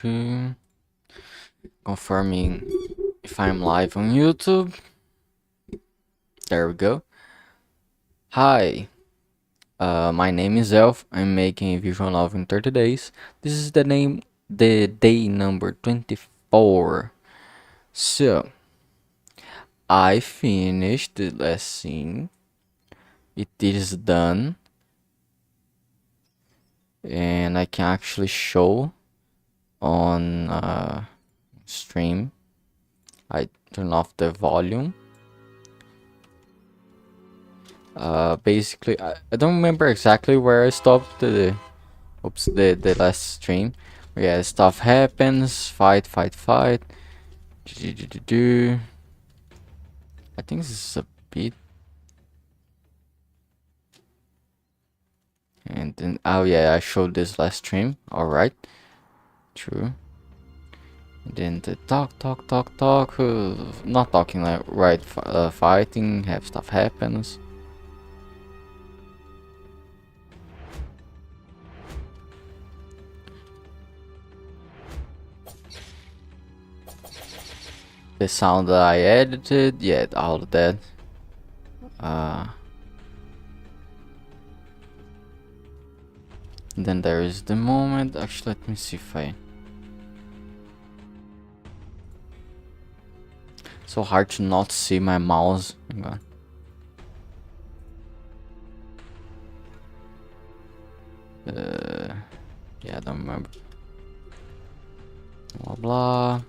Hmm, Confirming if I'm live on YouTube. There we go. Hi, my name is Elf. I'm making a visual novel in 30 days. This is the day number 24. So, I finished the last scene. It is done, and I can actually show on stream. I turn off the volume. Basically, I don't remember exactly where I stopped the last stream. But yeah, stuff happens. Fight, fight, fight. Do. I think this is a bit. And then, oh yeah, I showed this last stream. Alright. True. And then the talk. Not talking like right, fighting. Have stuff happens. The sound that I edited, yeah, all of that. And then there is the moment. Actually, let me see if I. So hard to not see my mouse. Hang on. Yeah, I don't remember. Blah blah.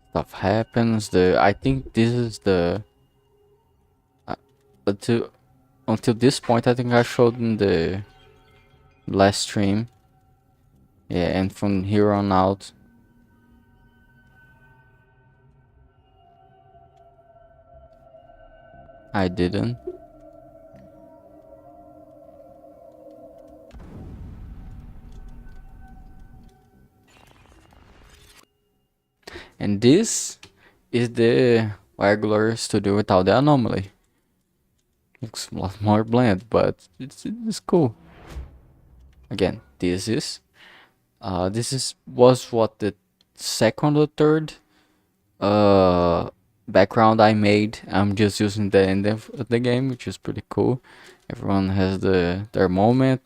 Stuff happens. I think this is the. Until this point, I think I showed in the last stream. Yeah, and from here on out. I didn't. And this is the regular studio without the anomaly. Looks a lot more bland, but it's cool. Again, was what the second or third background I made. I'm just using the end of the game, which is pretty cool. Everyone has their moment.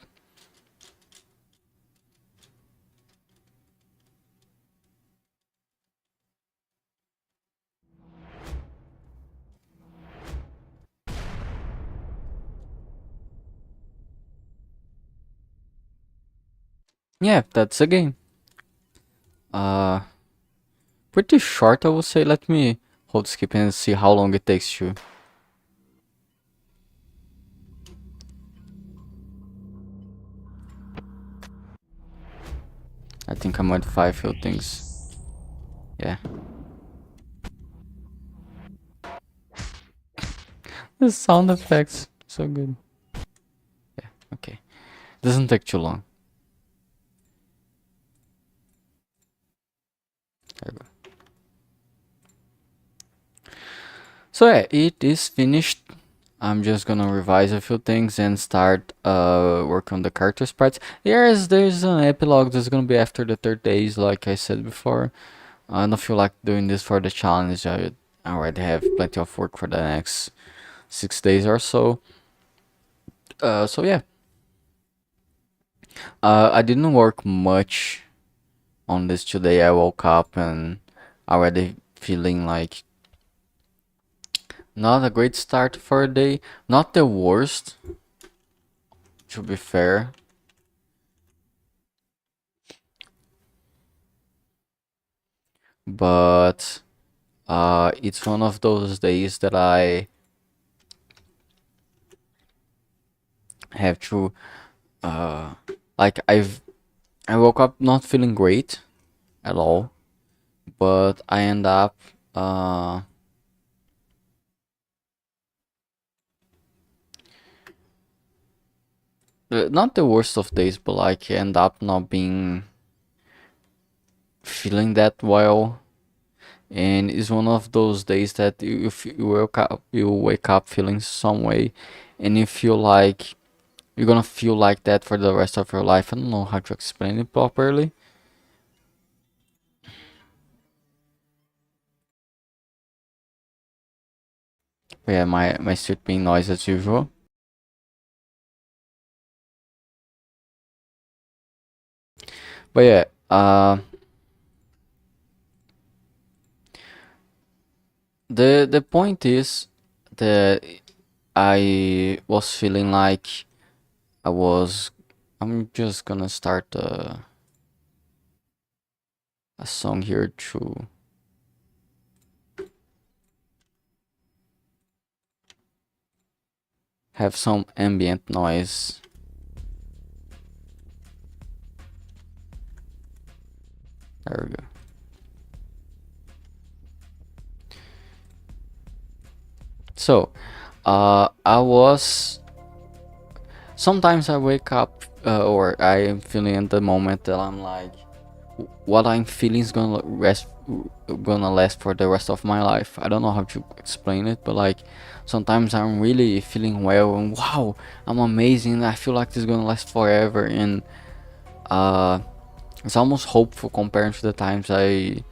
Yeah, that's a game. Uh, Pretty short, I would say. Let me hold skip and see how long it takes you. I think I modify a few things. Yeah. The sound effects, so good. Yeah, okay. Doesn't take too long. There we go. So yeah, it is finished. I'm just gonna revise a few things and start work on the character sprites. There's an epilogue that's gonna be after the 3 days, like I said before. I don't feel like doing this for the challenge. I already have plenty of work for the next 6 days or so. So yeah. I didn't work much on this today. I woke up and already feeling like not a great start for a day. Not the worst, to be fair. But it's one of those days that I have to like I woke up not feeling great at all, but I end up not the worst of days, but like end up not being feeling that well. And it's one of those days that you wake up feeling some way, and you feel like you're gonna feel like that for the rest of your life. I don't know how to explain it properly. But yeah, my street being noise as usual. But yeah, the point is that I was feeling like I was. I'm just gonna start a song here to have some ambient noise. There we go. So, I was. Sometimes I wake up, or I am feeling at the moment that I'm like, what I'm feeling is gonna last for the rest of my life. I don't know how to explain it, but like, sometimes I'm really feeling well and wow, I'm amazing. I feel like this is gonna last forever, and uh, it's almost hopeful compared to the times I'm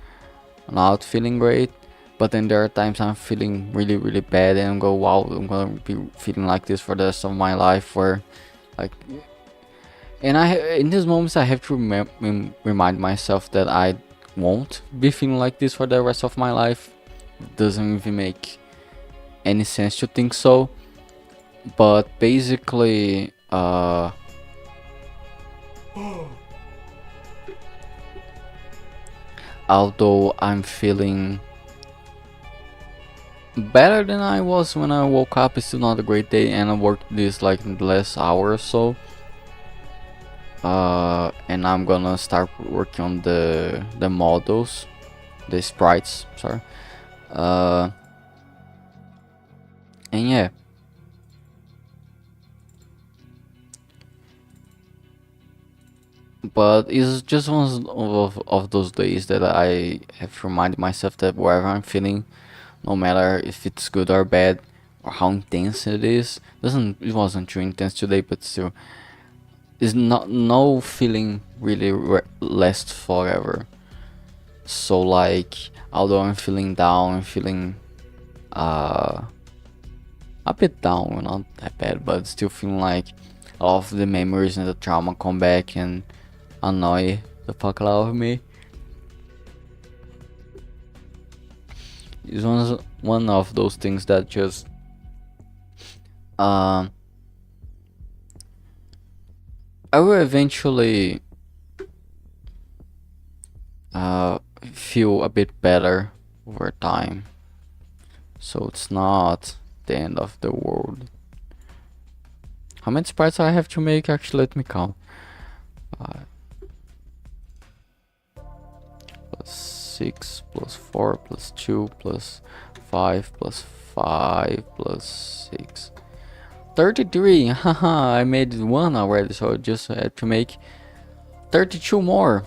not feeling great. But then there are times I'm feeling really, really bad, and I go, wow, I'm gonna be feeling like this for the rest of my life, where like, and in these moments I have to remind myself that I won't be feeling like this for the rest of my life. It doesn't even make any sense to think so. But basically, although I'm feeling better than I was when I woke up, it's still not a great day, and I worked this like in the last hour or so. And I'm gonna start working on the models, the sprites, sorry. uh and yeah, but it's just one of those days that I have to remind myself that wherever I'm feeling, no matter if it's good or bad or how intense it is, doesn't it wasn't too intense today, but still, is not no feeling really lasts forever. So like, although I'm feeling down, I'm feeling uh a bit down, not that bad, but still feeling like all of the memories and the trauma come back and annoy the fuck out of me. It's one of those things that just um I will eventually feel a bit better over time. So it's not the end of the world. How many sprites I have to make? Actually, let me count. 6 plus 4 plus 2 plus 5 plus 5 plus 6. 33! Haha, I made one already, so I just had to make 32 more.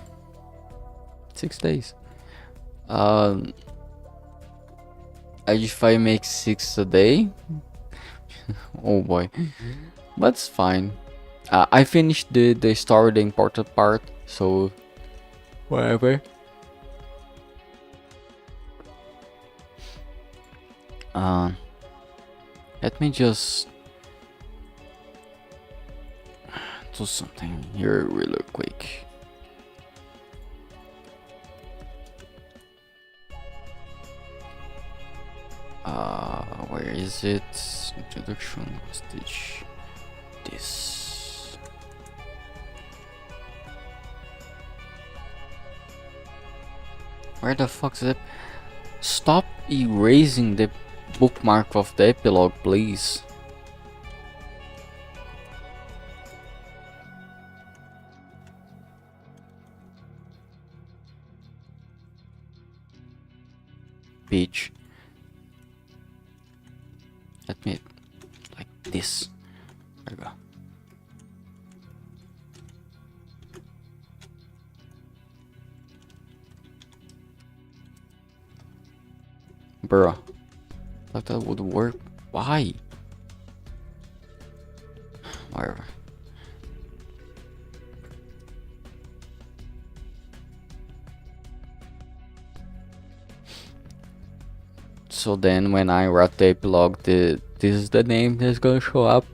6 days. If I make 6 a day, oh boy, that's fine. I finished the story, the important part, so whatever. Let me just do something here really quick. Where is it? Introduction stage. This. Where the fuck is it? Stop erasing the bookmark of the epilogue, please. Bitch. Let me like this. There we go. Bruh. Like that would work. Why? Whatever. So then when I write the epilogue, this is the name that's gonna show up.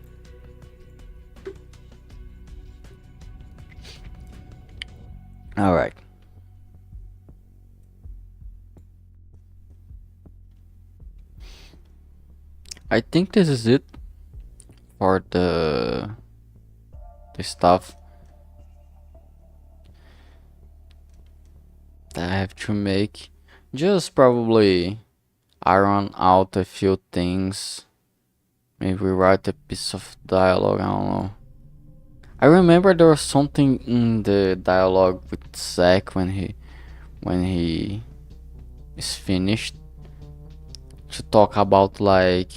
Alright. I think this is it for the stuff that I have to make. Just probably iron out a few things. Maybe write a piece of dialogue, I don't know. I remember there was something in the dialogue with Zack when he is finished to talk about like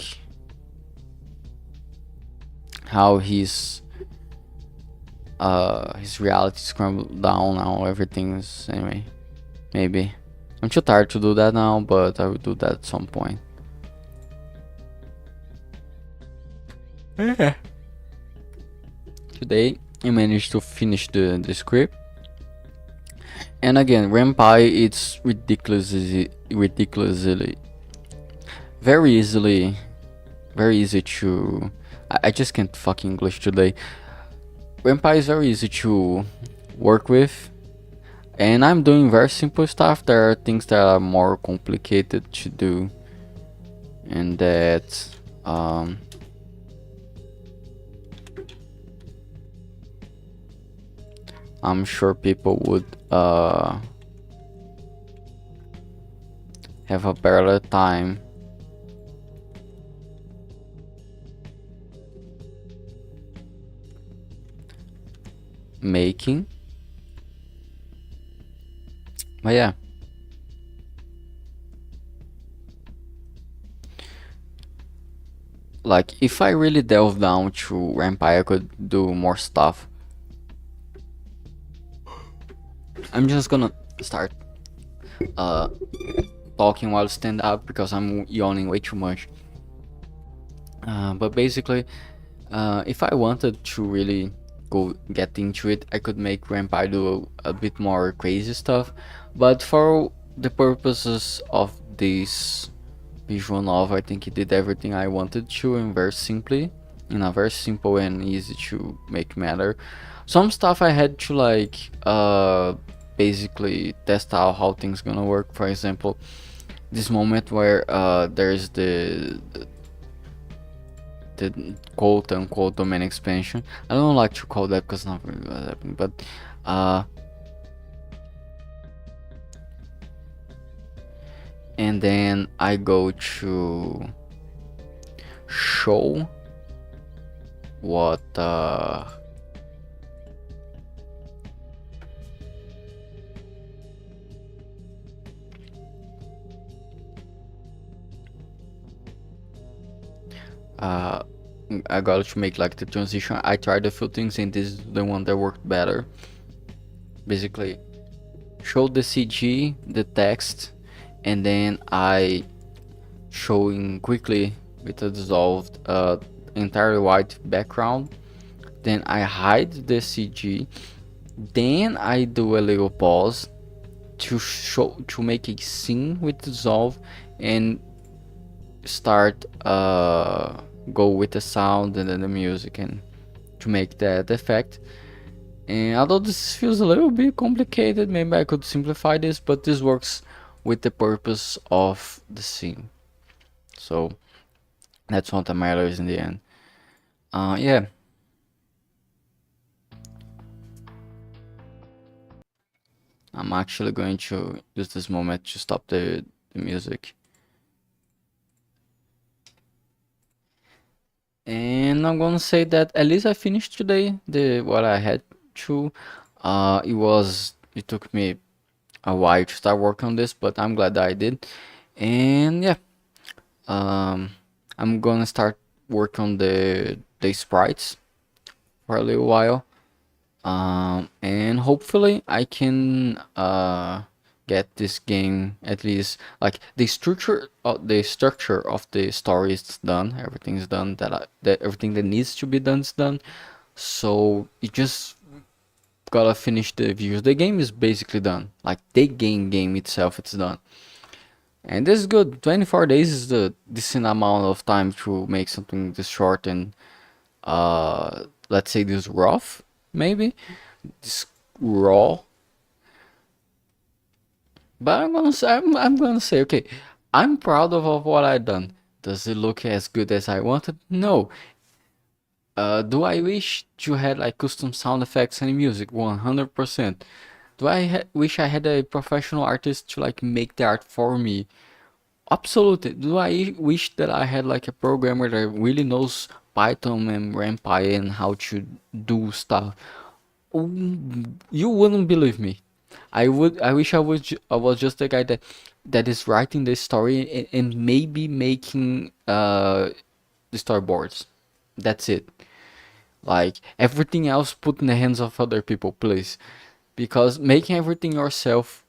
how his reality scrambled down now, everything's anyway. Maybe. I'm too tired to do that now, but I will do that at some point. Yeah. Today I managed to finish the script. And again, Rampai, it's ridiculously very easy to I just can't fuck English today. Rampai is very easy to work with, and I'm doing very simple stuff. There are things that are more complicated to do, and that I'm sure people would have a better time making. But yeah. Like, if I really delve down to Vampire, I could do more stuff. I'm just gonna start talking while stand up because I'm yawning way too much. But basically, if I wanted to really go get into it, I could make Vampire do a bit more crazy stuff. But for the purposes of this visual novel, I think it did everything I wanted to, and very simply, in a very simple and easy to make matter. Some stuff I had to like basically test out how things gonna work. For example, this moment where there's the quote unquote domain expansion. I don't like to call that because not really what's happening, but and then I go to show what I got to make like the transition. I tried a few things and this is the one that worked better. Basically, show the CG, the text, and then I showing quickly with a dissolved entirely white background. Then I hide the CG. Then I do a little pause to make a scene with dissolve and start go with the sound and then the music and to make that effect. And although this feels a little bit complicated, maybe I could simplify this, but this works with the purpose of the scene. So that's what matters in the end. Yeah. I'm actually going to use this moment to stop the music. And I'm gonna say that at least I finished today what I had to. It took me a while to start working on this, but I'm glad that I did. And yeah, I'm gonna start working on the sprites for a little while. And hopefully I can get this game at least like the structure of the story is done. Everything's done that everything that needs to be done is done. So it just gotta finish the views. The game is basically done. Like the game itself, it's done. And this is good. 24 days is the decent amount of time to make something this short and let's say this rough, maybe this raw. But I'm gonna say, okay, I'm proud of what I done. Does it look as good as I wanted? No. Do I wish you had like custom sound effects and music? 100%. Do I wish I had a professional artist to like make the art for me? Absolutely. Do I wish that I had like a programmer that really knows Python and RampI and how to do stuff? You wouldn't believe me. I would. I wish I was just the guy that is writing the story and maybe making the storyboards. That's it. Like everything else, put in the hands of other people, please. Because making everything yourself,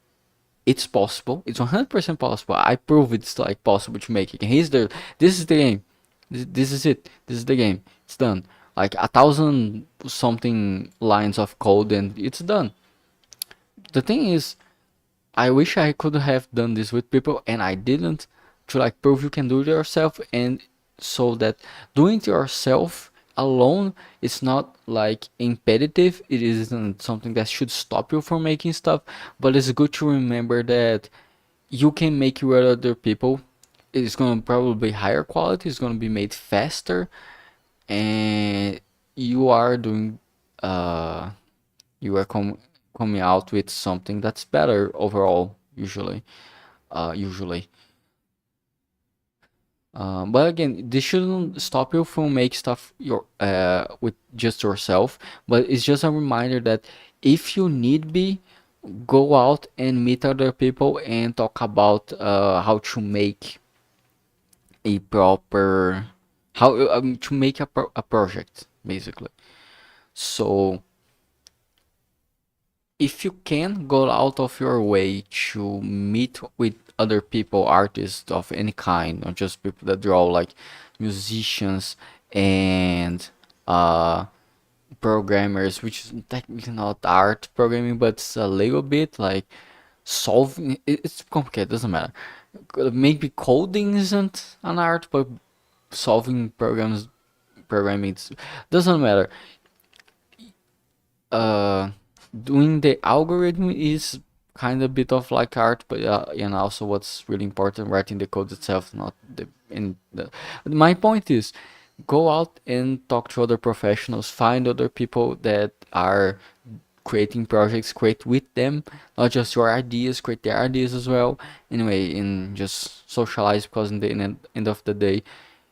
it's possible. It's 100% possible. I prove it's like possible to make it. And here's the. This is the game. This is it. This is the game. It's done. Like 1,000 something lines of code and it's done. The thing is, I wish I could have done this with people and I didn't, to like prove you can do it yourself, and so that doing it yourself alone is not like imperative. It isn't something that should stop you from making stuff, but it's good to remember that you can make it with other people. It's gonna probably be higher quality, it's gonna be made faster, and you are doing uh you are coming out with something that's better overall, usually. But again, this shouldn't stop you from make stuff your with just yourself. But it's just a reminder that if you need be, go out and meet other people and talk about how to make a proper how to make a project basically. So if you can go out of your way to meet with other people, artists of any kind, not just people that draw, like musicians and uh programmers, which is technically not art programming, but it's a little bit like solving. It's complicated, doesn't matter. Maybe coding isn't an art, but solving programming doesn't matter. uh Doing the algorithm is kind of bit of like art, but and also what's really important, writing the code itself, not the in the my point is, go out and talk to other professionals, find other people that are creating projects, create with them, not just your ideas, create their ideas as well. Anyway, and just socialize, because in the end of the day,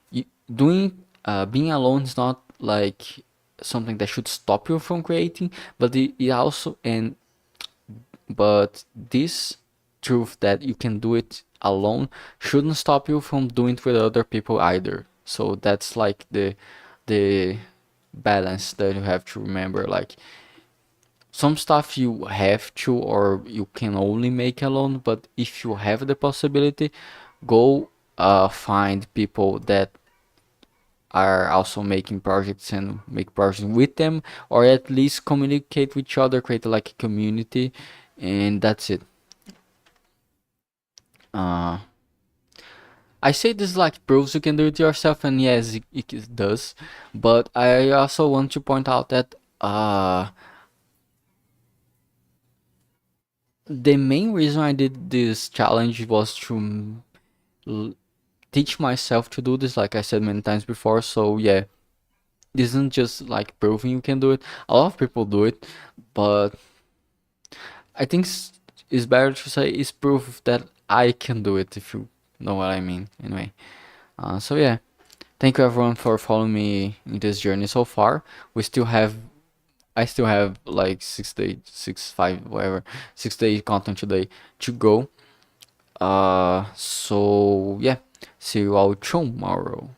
you, doing being alone is not like something that should stop you from creating, but it also, and but this truth that you can do it alone shouldn't stop you from doing it with other people either. So that's like the balance that you have to remember. Like some stuff you have to or you can only make alone, but if you have the possibility, go find people that are also making projects and make projects with them, or at least communicate with each other, create like a community, and that's it. uh I say this like proves you can do it yourself, and yes, it does, but I also want to point out that the main reason I did this challenge was to teach myself to do this, like I said many times before. So yeah, this isn't just like proving you can do it. A lot of people do it, but I think it's better to say it's proof that I can do it, if you know what I mean. Anyway, so yeah, thank you everyone for following me in this journey so far. We still have, I still have like 6 days, 5 whatever, 6 days content today to go. So yeah, see you all tomorrow.